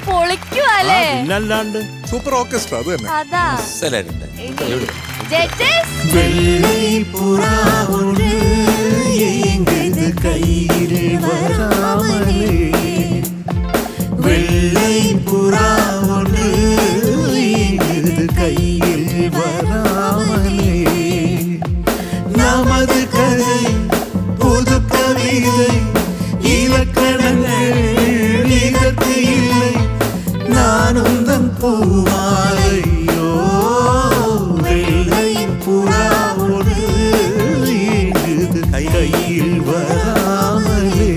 പൊളിക്കുവല്ലേ? പിന്നല്ലാണ്ട് super orchestra അത് തന്നെ. അതാ நமது கதை புது கவிதை இலக்கணங்கள் இதற்கு இல்லை நானும் தன் பூமாலையோ வெள்ளை புறாவோடு இயங்குது கையில் வராமலே.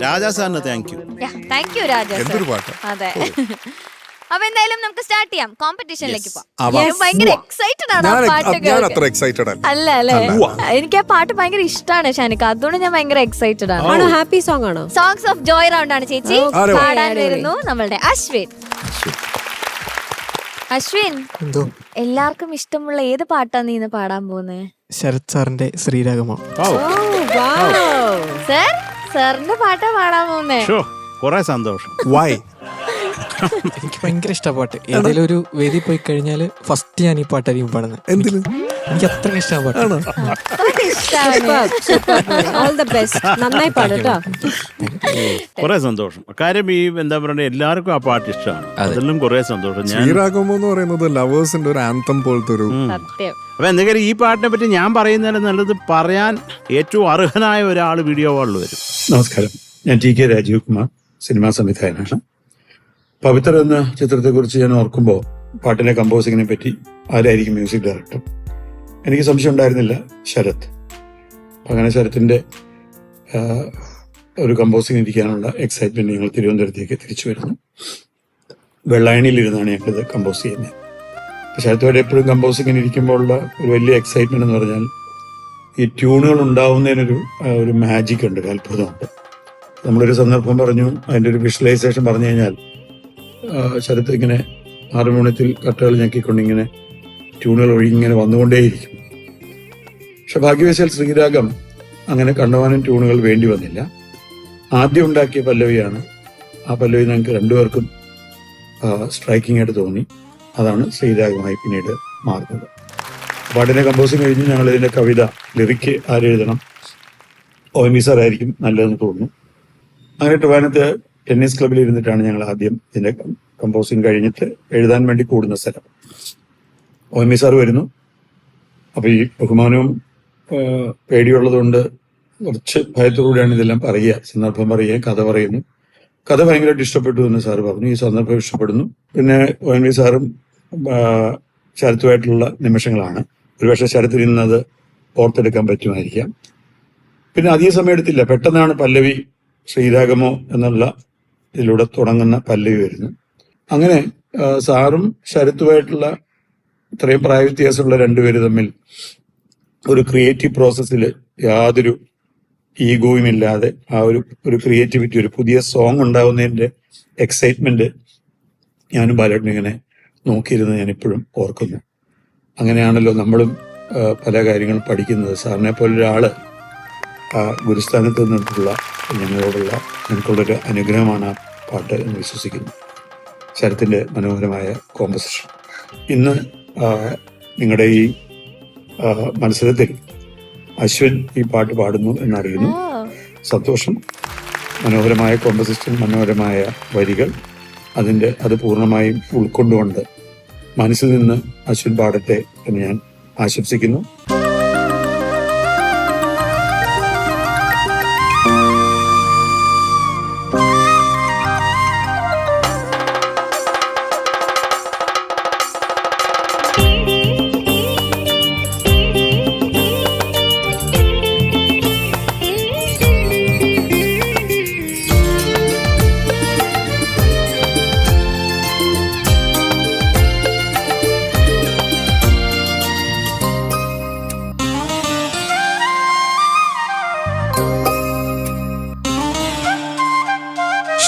രാജാ സാറിന് താങ്ക് യു രാജാ. എന്തൊരു പാട്ട്. അതെ. അപ്പൊ എന്തായാലും നമുക്ക് സ്റ്റാർട്ട് ചെയ്യാം, കോമ്പറ്റീഷനിലേക്ക് പോവാം. ഭയങ്കര എക്സൈറ്റഡ് ആണ് ആ പാട്ട് ഞാൻ അത്ര എക്സൈറ്റഡ് അല്ല അല്ലേ? എനിക്ക് ആ പാട്ട് ഭയങ്കര ഇഷ്ടമാണ് ഷാനിക്ക, അതുകൊണ്ട് ഞാൻ ഭയങ്കര എക്സൈറ്റഡ് ആണ്. ഹാപ്പി സോങ് ആണോ? സോങ്സ് ഓഫ് ജോയ് റൗണ്ട് ആണ് ചേച്ചി. പാടാൻ വരുന്നു നമ്മളുടെ അശ്വിൻ. അശ്വിൻ, എല്ലാവർക്കും ഇഷ്ടമുള്ള ഏത് പാട്ടാ നീ ഇന്ന് പാടാൻ പോകുന്നത്? ശരത് സാറിന്റെ ശ്രീരാഗമോ. സാറിന്റെ പാട്ടാ പാടാൻ പോകുന്നേ? കൊറേ സന്തോഷം. വൈ? എനിക്ക് ഭയങ്കര ഇഷ്ടപാട്ട്. ഏതെങ്കിലും ഒരു വേദി പോയി കഴിഞ്ഞാല് ഫസ്റ്റ് ഞാൻ ഈ പാട്ടായിരിക്കും പാടുന്നത്. എന്തിന്? എനിക്ക് അത്ര ഇഷ്ടമാണ്. നന്നായി പാടുട്ടോ. കൊറേ സന്തോഷം. കാര്യം ഈ എന്താ പറയുക, എല്ലാവർക്കും ആ പാട്ട് ഇഷ്ടമാണ്. അതിലും കൊറേ സന്തോഷം. ശ്രീരാഗമോ എന്ന് പറയുന്നത് ലവേഴ്സിന്റെ ഒരു ആന്തം പോലത്തെ ഒരു. അപ്പൊ എന്തെങ്കിലും ഈ പാട്ടിനെ പറ്റി ഞാൻ പറയുന്നതിന് നല്ലത് പറയാൻ ഏറ്റവും അർഹനായ ഒരാൾ വീഡിയോ വാളിൽ വരും. നമസ്കാരം, ഞാൻ T K Rajeev Kumar, cinema സംവിധായകനാണ്. പവിത്ര എന്ന ചിത്രത്തെക്കുറിച്ച് ഞാൻ ഓർക്കുമ്പോൾ പാട്ടിന്റെ കമ്പോസിങ്ങിനെ പറ്റി ആരായിരിക്കും മ്യൂസിക് ഡയറക്ടർ എനിക്ക് സംശയം ഉണ്ടായിരുന്നില്ല, ശരത്. അങ്ങനെ ശരത്തിന്റെ ഒരു കമ്പോസിങ് ഇരിക്കാനുള്ള എക്സൈറ്റ്മെന്റ് ഞങ്ങൾ തിരുവനന്തപുരത്തേക്ക് തിരിച്ചു വരുന്നു. വെള്ളായണിയിലിരുന്നാണ് ഞങ്ങളിത് കമ്പോസ് ചെയ്യുന്നത്. ശരത്തോടെ എപ്പോഴും കമ്പോസിങ്ങിന് ഇരിക്കുമ്പോൾ ഉള്ള ഒരു വലിയ എക്സൈറ്റ്മെന്റ് എന്ന് പറഞ്ഞാൽ ഈ ട്യൂണുകൾ ഉണ്ടാവുന്നതിനൊരു ഒരു മാജിക് ഉണ്ട്, അത്ഭുതമുണ്ട്. നമ്മളൊരു സന്ദർഭം പറഞ്ഞു, അതിൻ്റെ ഒരു വിഷ്വലൈസേഷൻ പറഞ്ഞു കഴിഞ്ഞാൽ ശരത്ത് ഇങ്ങനെ ഹാർമോണിയത്തിൽ കട്ടകൾ ഞെക്കിക്കൊണ്ടിങ്ങനെ ട്യൂണുകൾ ഒഴുകി ഇങ്ങനെ വന്നുകൊണ്ടേയിരിക്കും. പക്ഷെ ഭാഗ്യവശാൽ ശ്രീരാഗം അങ്ങനെ കണ്ടവാനും ട്യൂണുകൾ വേണ്ടി വന്നില്ല. ആദ്യം ഉണ്ടാക്കിയ പല്ലവിയാണ്. ആ പല്ലവി ഞങ്ങൾക്ക് രണ്ടുപേർക്കും സ്ട്രൈക്കിംഗ് ആയിട്ട് തോന്നി. അതാണ് ശ്രീരാഗമായി പിന്നീട് മാറുന്നത്. പാട്ടിനെ കമ്പോസിങ് കഴിഞ്ഞ് ഞങ്ങൾ ഇതിന്റെ കവിത ലിറിക്ക് ആരെഴുതണം, OMV സാറായിരിക്കും നല്ലതെന്ന് തോന്നുന്നു. അങ്ങനെ ട്രിവാൻഡ്രത്ത് ടെന്നീസ് ക്ലബ്ബിൽ ഇരുന്നിട്ടാണ് ഞങ്ങൾ ആദ്യം ഇതിന്റെ കമ്പോസിങ് കഴിഞ്ഞിട്ട് എഴുതാൻ വേണ്ടി കൂടുന്ന സ്ഥലം. OMV സാർ വരുന്നു. അപ്പൊ ഈ ബഹുമാനവും പേടിയുള്ളതുകൊണ്ട് കുറച്ച് ഭയത്തോടുകൂടിയാണ് ഇതെല്ലാം പറയുക, സന്ദർഭം പറയുക, കഥ പറയുന്നു. കഥ ഭയങ്കരമായിട്ട് ഇഷ്ടപ്പെട്ടു എന്ന് സാർ പറഞ്ഞു. ഈ സന്ദർഭം ഇഷ്ടപ്പെടുന്നു. പിന്നെ OMV സാറും ശരത്തുമായിട്ടുള്ള നിമിഷങ്ങളാണ്. ഒരുപക്ഷെ ശരത്തിൽ നിന്നത് ഓർത്തെടുക്കാൻ പറ്റുമായിരിക്കാം. പിന്നെ അധിക സമയം എടുത്തില്ല, പെട്ടെന്നാണ് പല്ലവി ശ്രീരാഗമോ എന്നുള്ള ഇതിലൂടെ തുടങ്ങുന്ന പല്ലവി വരുന്നു. അങ്ങനെ സാറും ശരത്തുമായിട്ടുള്ള ഇത്രയും പ്രായവ്യത്യാസമുള്ള രണ്ടുപേര് തമ്മിൽ ഒരു ക്രിയേറ്റീവ് പ്രോസസ്സിൽ യാതൊരു ഈഗോയും ഇല്ലാതെ ആ ഒരു ക്രിയേറ്റിവിറ്റി, ഒരു പുതിയ സോങ് ഉണ്ടാവുന്നതിന്റെ എക്സൈറ്റ്മെന്റ് ഞാനും ബാലേട്ടനും ഇങ്ങനെ നോക്കിയിരുന്ന് ഞാൻ ഇപ്പോഴും ഓർക്കുന്നു. അങ്ങനെയാണല്ലോ നമ്മളും പല കാര്യങ്ങളും പഠിക്കുന്നത്. സാറിനെ പോലൊരാള് ഗുരുസ്ഥാനത്ത് നിന്നിട്ടുള്ള ഞങ്ങൾക്കുള്ളൊരു അനുഗ്രഹമാണ് ആ പാട്ട് എന്ന് വിശ്വസിക്കുന്നു. ശരത്തിന്റെ മനോഹരമായ കോമ്പസിഷൻ. ഇന്ന് നിങ്ങളുടെ ഈ മത്സരത്തിൽ അശ്വിൻ ഈ പാട്ട് പാടുന്നു എന്നറിയുന്നു. സന്തോഷം. മനോഹരമായ കോമ്പസിഷൻ, മനോഹരമായ വരികൾ, അത് പൂർണ്ണമായും ഉൾക്കൊണ്ടുകൊണ്ട് മനസ്സിൽ നിന്ന് അശ്വിൻ പാടട്ടെ എന്ന് ഞാൻ ആശംസിക്കുന്നു.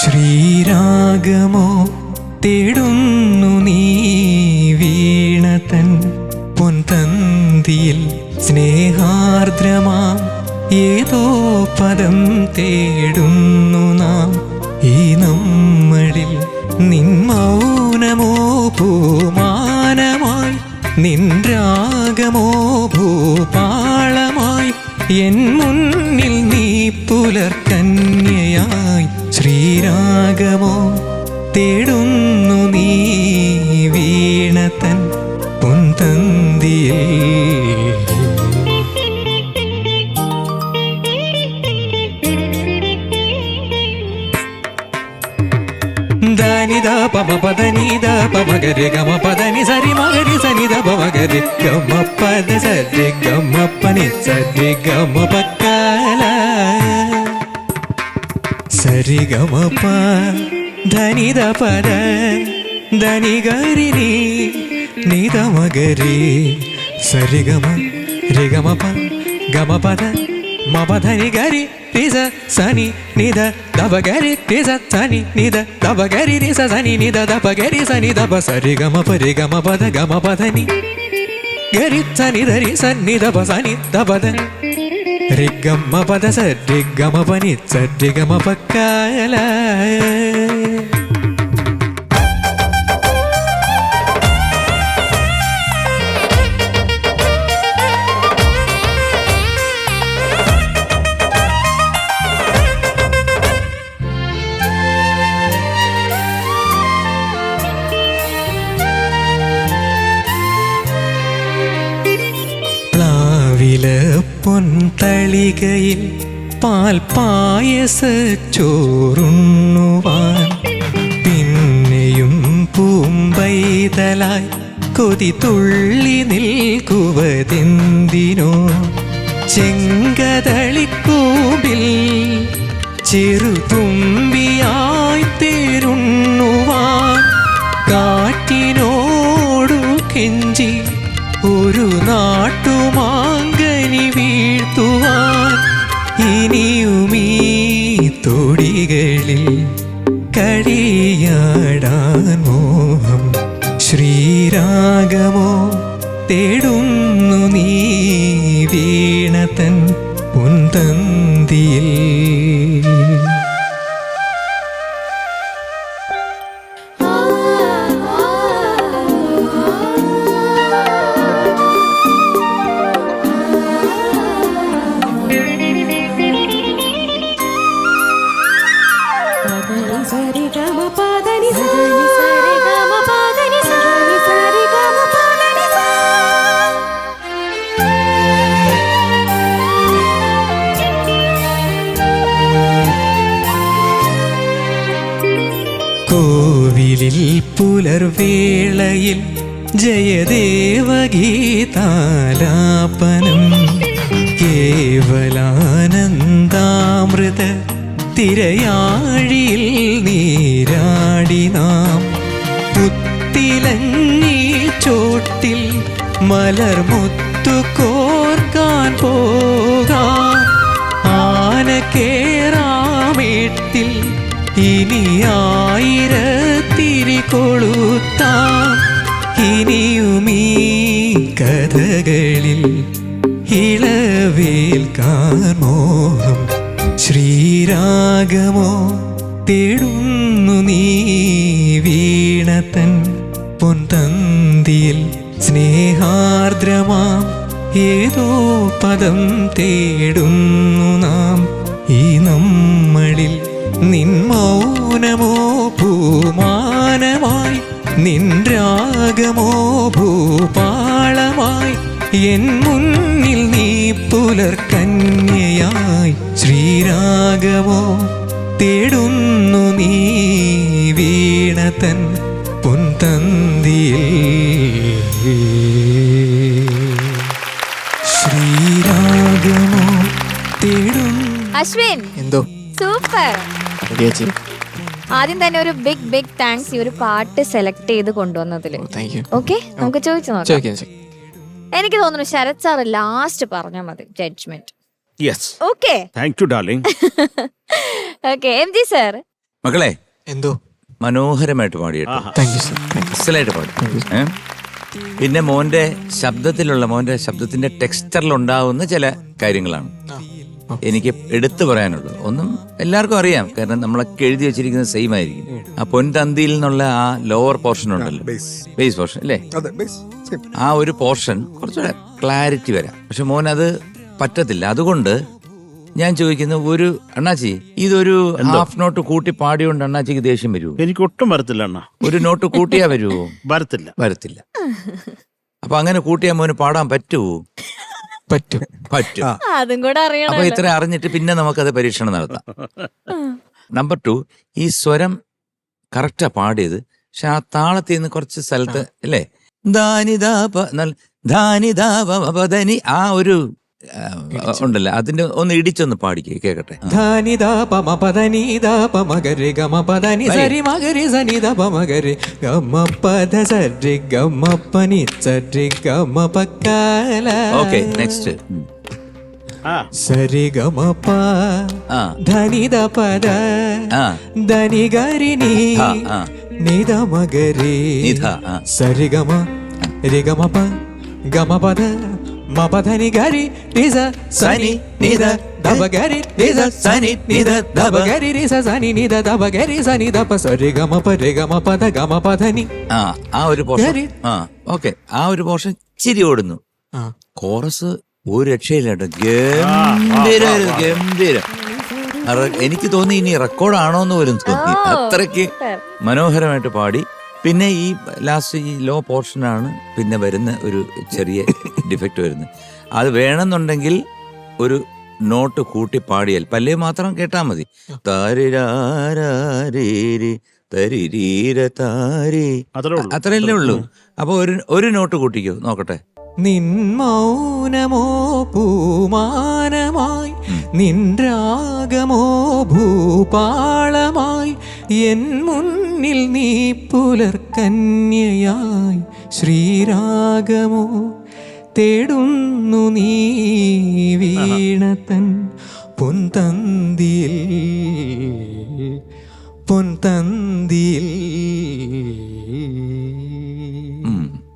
ശ്രീരാഗമോ തേടുന്നു നീ വീണതൻ പൊൻതന്തിയിൽ സ്നേഹാർദ്രമാം ഏതോ പദം തേടുന്നു നാം ഈ നമ്മളിൽ. നിൻ മൗനമോ ഭൂമാനമായി, നിൻ രാഗമോ ഭൂപാളമായി, എൻ മുന്നിൽ നീ പുലർക്കന്യയായി. ശ്രീരാഗമോ തേടുന്നു നീ വീണതൻ പൊൻതന്തിയിൽ. ധനിത പമ പദനിത പമഗരി ഗമ പദനി സരി മഗരി സനിത പമഗരി ഗമ പദ സരി ഗമ പനി സരി ഗമ പക്കല സരി ഗമ പ ധനിത പദ ധനി ഗരി നി നിത മഗരി സരി ഗമ രി ഗമ പ ഗമ പദ മപധനി ഗരി രിസ സനി നിധ ദബ ഗരി രിസ സനി നിധ ദബ ഗരി രിസ സനി നിധ ദബ ഗരി സനി ദബ സരി ഗമ പരി ഗമ പദ ഗമ പധനി ഗരി സനി ധരി സനി ദബ സനി ദബ ധ രി ഗമ പദ സരി ഗമ പനി സരി ഗമ പക്കല. പൊൻതളികയിൽ പാൽ പായസ ചോറുണ്ണുവാൻ പിന്നെയും പൂമ്പൈതലായി കൊതി തുള്ളി നിൽക്കുവതെന്തിനോ. ചെങ്കതളിക്കൂമ്പിൽ ചെറുതുമ്പിയായി തേരുണ്ണുവാൻ കാറ്റിനോടു കെഞ്ചി ഒരു നാട്ടുമാങ്കനി വീഴ്ത്തുവാൻ ഇനിയുമീ തൊടികളിൽ കളിയാടാൻ മോഹം. ശ്രീരാഗമോ തേടുന്നു നീ വീണതൻ പൊൻതന്തിയിൽ. കോവിലിൽ പുലർവേളയിൽ ജയദേവഗീതാലാപനം കേവലാനന്ദാമൃത തിരയാഴിയിൽ നീരാടി നാം. പുത്തിലങ്ങി ചോട്ടിൽ മലർമുത്തു കോർക്കാൻ പോകാം. ആന കേറാമേട്ടിൽ ഇനി ആയിരത്തിരി കൊളുത്താം. ഇനിയുമീ കഥകളിൽ ഇളവേൽക്കാൻ മോഹം. ശ്രീരാഗമോ തേടുന്നു നീ വീണതൻ പൊൻതന്തിയിൽ. സ്നേഹാർദ്രമാം ഏതോ പദം തേടുന്നു നാം ഈ നമ്മളിൽ. നിൻ മൗനമോ ഭൂമാനമായി, നിൻ രാഗമോ ഭൂപാളമായി, എൻ മുന്നിൽ നീ പുലർക്കന്യയായി. ശ്രീരാഗമോ തേടുന്നു നീ വീണതൻ പൊൻതന്തിയിൽ. ശ്രീരാഗമോ തേടുന്നു. അശ്വിൻ എന്തോ സൂപ്പർ. ചേച്ചി ആദ്യം തന്നെ ഒരു ബിഗ് താങ്ക്സ് ഈ ഒരു പാട്ട് സെലക്ട് ചെയ്ത് കൊണ്ടുവന്നതില്. Thank you. ഓക്കെ, നമുക്ക് ചോദിച്ചു നോക്കാം. ചോദിക്കാം. എനിക്ക് തോന്നുന്നു ശരത് സാർ ലാസ്റ്റ് പറഞ്ഞാൽ മതി judgement. Yes, okay, thank you darling. Okay, M G sir. മക്കളെ എന്തോ മനോഹരമായിട്ട് പാടിയിട്ട് താങ്ക് യു സർ. എക്സലായിട്ട് പാടി. പിന്നെ മോന്റെ ശബ്ദത്തിന്റെ ടെക്സ്ചറിലുണ്ടാവുന്ന ചില കാര്യങ്ങളാണ് എനിക്ക് എടുത്തു പറയാനുള്ളത്. ഒന്നും എല്ലാവർക്കും അറിയാം, കാരണം നമ്മളൊക്കെ എഴുതി വെച്ചിരിക്കുന്നത് സെയിം ആയിരിക്കും. ആ പൊൻതന്തിയിൽ നിന്നുള്ള ആ ലോവർ പോർഷൻ ഉണ്ടല്ലോ, ബേസ് പോർഷൻ അല്ലേ, അതെ ബേസ് സെയിം. ആ ഒരു പോർഷൻ കുറച്ചുകൂടെ ക്ലാരിറ്റി വരാം. പക്ഷെ മോൻ അത് പറ്റത്തില്ല. അതുകൊണ്ട് ഞാൻ ചോദിക്കുന്ന ഒരു അണ്ണാച്ചി, ഇതൊരു ഹാഫ് നോട്ട് കൂട്ടി പാടിയോണ്ട് അണ്ണാച്ചിക്ക് ദേഷ്യം വരുമോ? എനിക്ക് ഒട്ടും വരത്തില്ല അണ്ണാ. ഒരു നോട്ട് കൂട്ടിയാ വരുമോ? വരത്തില്ല. അപ്പൊ അങ്ങനെ കൂട്ടിയാ മോന് പാടാൻ പറ്റുമോ? പറ്റും. അതും കൂടെ അറിയണം. അപ്പൊ ഇത്ര അറിഞ്ഞിട്ട് പിന്നെ നമുക്കത് പരീക്ഷണം നടത്താം. നമ്പർ 2, ഈ സ്വരം കറക്റ്റാ പാടിയത്, പക്ഷെ ആ താളത്തിൽ നിന്ന് കുറച്ച് സ്ഥലത്ത് അല്ലേ ധാനിധാപനി ആ ഒരു ഉണ്ടല്ലോ, അതിന്റെ ഒന്ന് ഇടിച്ചൊന്ന് പാടിക്കേ കേക്കട്ടെ. ധാനിദാ പമ പദനി ദാ പമ ഗരി ഗമ പദനി സരി മഗരി സനി ദ പമ ഗരി ഗമ പദ സരി ഗമ പനി സരി ഗമ പക്കാല. Okay, next. സരി ഗമ പ ആ ധനി ദ പദ ആ ധനി ഗരി നീ ആ നിദ മഗരി നിധ, ആ. സരി ഗമ രി ഗമ പ ഗമ പദ മപധനി ഗരി നിസ സനി നിദ ദബ ഗരി നിസ സനി നിദ ദബ ഗരി നിസ സനി നിദ ദബ ഗരി സനി ദപ സരി ഗമ പ രി ഗമ പദ ഗമ പധനി. ആ ഒരു പോർഷൻ. ആ ഓക്കെ, ആ ഒരു പോർഷൻ ഇച്ചിരി ഓടുന്നു. കോറസ് ഒരു രക്ഷയില്ല കേട്ടോ, ഗംഭീരം. എനിക്ക് തോന്നി ഇനി റെക്കോർഡാണോ എന്ന് പോലും തോന്നി, അത്രയ്ക്ക് മനോഹരമായിട്ട് പാടി. പിന്നെ ഈ ലാസ്റ്റ് ഈ ലോ പോർഷനാണ് പിന്നെ വരുന്ന ഒരു ചെറിയ ഡിഫക്റ്റ് വരുന്നത്. അത് വേണമെന്നുണ്ടെങ്കിൽ ഒരു നോട്ട് കൂട്ടി പാടിയാൽ പല്ലേ മാത്രം കേട്ടാൽ മതി. അത്രയല്ലേ ഉള്ളൂ. അപ്പൊ ഒരു നോട്ട് കൂട്ടിക്കോ നോക്കട്ടെ. നിൻ മൗനമോ പൂമാനമായി നിൻ രാഗമോ ഭൂപാളമായി എൻ മുന്നിൽ നീ പുലർക്കന്യയായി ശ്രീരാഗമോ തേടുന്നു നീ വീണതൻ പൊൻതന്തിയിൽ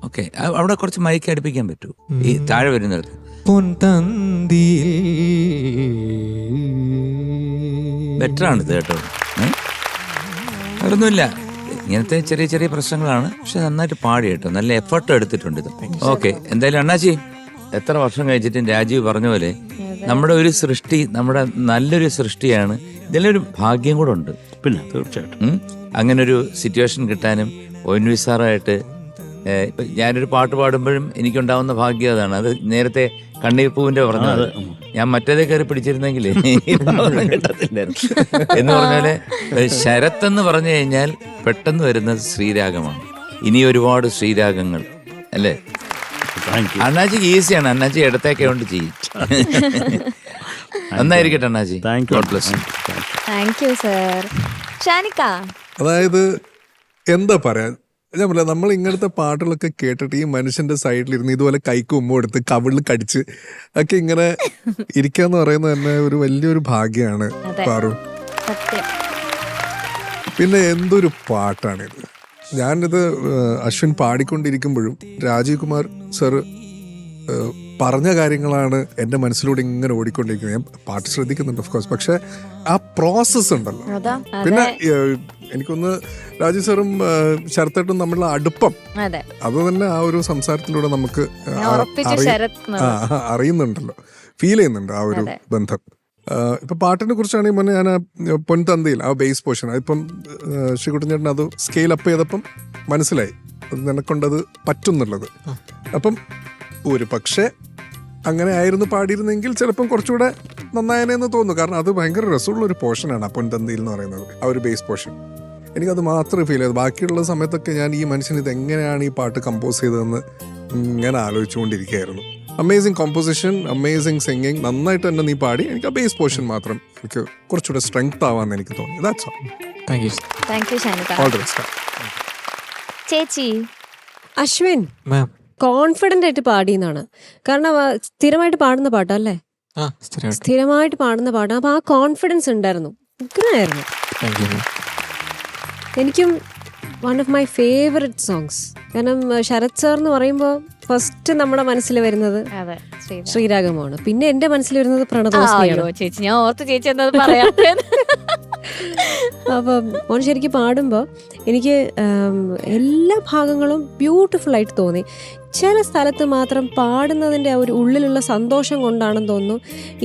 ഓക്കെ, അവിടെ കുറച്ച് മൈക്ക് അടുപ്പിക്കാൻ പറ്റൂ ഈ താഴെ വരുന്നിടത്ത്. പൊൻതന്തിയിൽ ബെറ്റർ ആണ് ഇത് കേട്ടോ. വേറൊന്നുമില്ല, ഇങ്ങനത്തെ ചെറിയ ചെറിയ പ്രശ്നങ്ങളാണ്, പക്ഷെ നന്നായിട്ട് പാടി കേട്ടോ, നല്ല എഫർട്ട് എടുത്തിട്ടുണ്ട് ഇത്. ഓക്കെ, എന്തായാലും അണ്ണാച്ചി, എത്ര വർഷം കഴിച്ചിട്ടും രാജീവ് പറഞ്ഞ പോലെ നമ്മുടെ ഒരു സൃഷ്ടി, നമ്മുടെ നല്ലൊരു സൃഷ്ടിയാണ്. ഇതിലൊരു ഭാഗ്യം കൂടെ ഉണ്ട്. പിന്നെ തീർച്ചയായിട്ടും അങ്ങനൊരു സിറ്റുവേഷൻ കിട്ടാനും ONV സാറായിട്ട് ഞാനൊരു പാട്ട് പാടുമ്പോഴും എനിക്കുണ്ടാവുന്ന ഭാഗ്യം അതാണ്. അത് നേരത്തെ കണ്ണീർ പൂവിന്റെ പറഞ്ഞത്, ഞാൻ മറ്റേതേ കയറി പിടിച്ചിരുന്നെങ്കിൽ കിട്ടത്തില്ലായിരുന്നു എന്ന് പറഞ്ഞാല് ശരത്ത് എന്ന് പറഞ്ഞു കഴിഞ്ഞാൽ പെട്ടെന്ന് വരുന്നത് ശ്രീരാഗമാണ്. ഇനി ഒരുപാട് ശ്രീരാഗങ്ങൾ അല്ലേ. അണ്ണാച്ചിക്ക് ഈസിയാണ്, അണ്ണാച്ചി ഇടത്തേക്കെ കൊണ്ട് ചെയ്യും. നന്നായിരിക്കട്ടെ അണ്ണാച്ചി. God bless you. Thank you sir. Shanika, അതായത് എന്താ പറയാ, ഞാൻ പറയാം, നമ്മൾ ഇങ്ങനത്തെ പാട്ടുകളൊക്കെ കേട്ടിട്ട് ഈ മനുഷ്യന്റെ സൈഡിലിരുന്ന് ഇതുപോലെ കൈക്ക് ഉമ്മ എടുത്ത് കവിളിൽ കടിച്ച് ഒക്കെ ഇങ്ങനെ ഇരിക്കാന്ന് പറയുന്നത് തന്നെ ഒരു വലിയൊരു ഭാഗ്യമാണ് പാറു. പിന്നെ എന്തൊരു പാട്ടാണിത്. ഞാനിത് അശ്വിൻ പാടിക്കൊണ്ടിരിക്കുമ്പോഴും രാജീവ് കുമാർ സർ പറഞ്ഞ കാര്യങ്ങളാണ് എൻ്റെ മനസ്സിലൂടെ ഇങ്ങനെ ഓടിക്കൊണ്ടിരിക്കുന്നത്. ഞാൻ പാട്ട് ശ്രദ്ധിക്കുന്നുണ്ട് ഓഫ് കോഴ്സ്, പക്ഷെ ആ പ്രോസസ്സ് ഉണ്ടല്ലോ. പിന്നെ എനിക്കൊന്ന് രാജീവ് സാറും ശരത്തേട്ടും തമ്മിലുള്ള അടുപ്പം, അത് തന്നെ ആ ഒരു സംസാരത്തിലൂടെ നമുക്ക് അറിയുന്നുണ്ടല്ലോ, ഫീൽ ചെയ്യുന്നുണ്ട് ആ ഒരു ബന്ധം. ഇപ്പൊ പാട്ടിനെ കുറിച്ചാണെങ്കിൽ മുന്നേ ഞാൻ പൊൻതന്തിയിൽ ആ ബേസ് പോർഷൻ അതിപ്പം ശ്രീകുട്ടൻ ചേട്ടൻ അത് സ്കെയിൽ അപ്പ് ചെയ്തപ്പം മനസ്സിലായി നിനക്കൊണ്ടത് പറ്റുന്നുള്ളത്. അപ്പം ഒരു പക്ഷേ അങ്ങനെ ആയിരുന്നു പാടിയിരുന്നെങ്കിൽ ചിലപ്പം കുറച്ചുകൂടെ നന്നായനെന്ന് തോന്നുന്നു. കാരണം അത് ഭയങ്കര രസമുള്ള ഒരു പോർഷനാണ് ആ പൊൻതന്തിയിൽ എന്ന് പറയുന്നത്, ആ ഒരു ബേസ് പോർഷൻ. എനിക്കത് മാത്രമേ ഫീൽ ചെയ്തു. ബാക്കിയുള്ള സമയത്തൊക്കെ ഞാൻ ഈ മനുഷ്യൻ ഇത് എങ്ങനെയാണ് ഈ പാട്ട് കമ്പോസ് ചെയ്തതെന്ന് ഇങ്ങനെ ആലോചിച്ചുകൊണ്ടിരിക്കുകയായിരുന്നു. അമേസിങ് കോമ്പോസിഷൻ, അമേസിങ് സിംഗിങ്, നന്നായിട്ട് തന്നെ നീ പാടി. എനിക്ക് ആ ബേസ് പോർഷൻ മാത്രം എനിക്ക് കുറച്ചുകൂടെ സ്ട്രെങ്ത് ആവാന്ന് എനിക്ക് തോന്നി. That's all. Thank you Shanika. All the best. ചേച്ചി, അശ്വിൻ മാം, കോൺഫിഡന്റ് ആയിട്ട് പാടിയെന്നാണ്. കാരണം സ്ഥിരമായിട്ട് പാടുന്ന പാട്ടല്ലേ, സ്ഥിരമായിട്ട് പാടുന്ന പാട്ടാണ്. അപ്പൊ ആ കോൺഫിഡൻസ് ഉണ്ടായിരുന്നു, ഉഗ്രനായിരുന്നു. എനിക്കും one of my favourite songs. കാരണം ശരത് സാർ എന്ന് പറയുമ്പോൾ ഫസ്റ്റ് നമ്മുടെ മനസ്സിൽ വരുന്നത് അതെ ശ്രീരാഗമാണ്. പിന്നെ എന്റെ മനസ്സിൽ വരുന്നത് പ്രണതോസ്മിയാണ്. ചേച്ചി ഞാൻ ഓർത്ത് ചേച്ചി എന്താ പറയാ. അപ്പം മോൻ ശരിക്കും പാടുമ്പോൾ എനിക്ക് എല്ലാ ഭാഗങ്ങളും ബ്യൂട്ടിഫുൾ ആയിട്ട് തോന്നി. ചില സ്ഥലത്ത് മാത്രം പാടുന്നതിൻ്റെ ആ ഒരു ഉള്ളിലുള്ള സന്തോഷം കൊണ്ടാണെന്ന് തോന്നുന്നു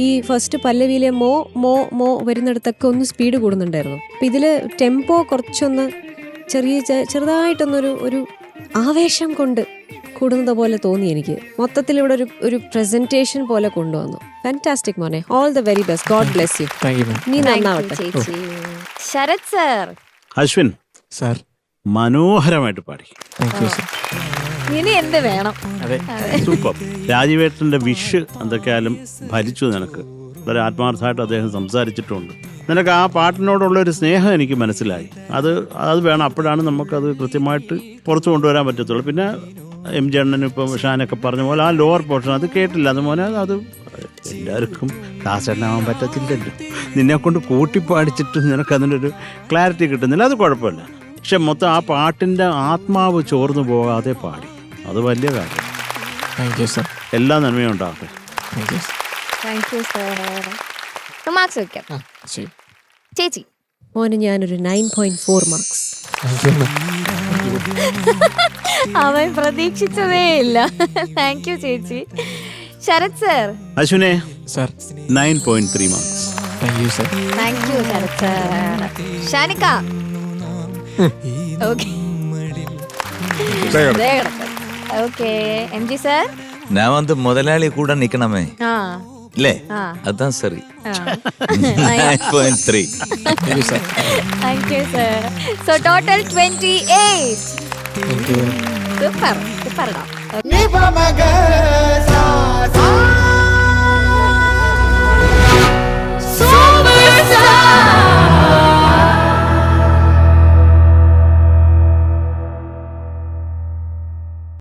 ഈ ഫസ്റ്റ് പല്ലവിയിലെ മോ മോ മോ വരുന്നിടത്തൊക്കെ ഒന്ന് സ്പീഡ് കൂടുന്നുണ്ടായിരുന്നു. അപ്പം ഇതിൽ ടെമ്പോ കുറച്ചൊന്ന് ചെറുതായിട്ടൊന്നൊരു ഒരു ആവേശം കൊണ്ട് കൂടുന്നത് പോലെ തോന്നി എനിക്ക്. മൊത്തത്തിൽ ഇവിടെ ഒരു പ്രസന്റേഷൻ പോലെ കൊണ്ടുവന്നു. ഫാന്റാസ്റ്റിക് മോനെ, all the very best, God bless U. നീ നന്നാവട്ടെ. ശരത് സർ. അശ്വിൻ സാർ മനോഹരമായിട്ട് പാടി. Thank you sir. ഇനി എന്ത് വേണം. സൂപ്പർ. രാജീവേട്ടന്റെ വിഷ് എന്തൊക്കെയാലും ഭരിച്ചു നിനക്ക്. വളരെ ആത്മാർത്ഥമായിട്ട് അദ്ദേഹം സംസാരിച്ചിട്ടുണ്ട്. നിനക്ക് ആ പാട്ടിനോടുള്ള ഒരു സ്നേഹം എനിക്ക് മനസ്സിലായി. അത് വേണം. അപ്പോഴാണ് നമുക്കത് കൃത്യമായിട്ട് പുറത്തു കൊണ്ടുവരാൻ പറ്റത്തുള്ളൂ. പിന്നെ എം ജി അണ്ണനും ഇപ്പം ഷാനൊക്കെ പറഞ്ഞ പോലെ ആ ലോവർ പോർഷൻ അത് കേട്ടില്ല. അതുപോലെ അത് എല്ലാവർക്കും ദാസണ്ണാവാൻ പറ്റത്തില്ലല്ലോ. നിന്നെ കൊണ്ട് കൂട്ടിപ്പാടിച്ചിട്ട് നിനക്ക് അതിനൊരു ക്ലാരിറ്റി കിട്ടുന്നില്ല. അത് കുഴപ്പമില്ല. പക്ഷെ മൊത്തം ആ പാട്ടിൻ്റെ ആത്മാവ് ചോർന്നു പോകാതെ പാടി. അത് വലിയ കാര്യം. Thank you sir. എല്ലാ നന്മയും ഉണ്ടാകട്ടെ. Thank you sir. Thank you sir. Marks വെക്കാം. ശരി. ചേച്ചി. മോന് ഞാനൊരു 9.4 മാർക്സ്. അവൻ പ്രതീക്ഷിച്ചതേ ഇല്ല. താങ്ക് യു ചേച്ചി. ശരത് സർ. അശ്വിനെ sir 9.3 marks. Thank you sir. Thank you Sharath sir. Shanika. Okay okay. M G sir. ഞാൻ വന്ന് മുതലാളി കൂടെ നിക്കണമേ ആ ഇല്ലേ? ആ അതാ സറി. ആ 9.3. Thank you sir. Thank you sir. So total 28. Thank you. Super super. Ni pa magas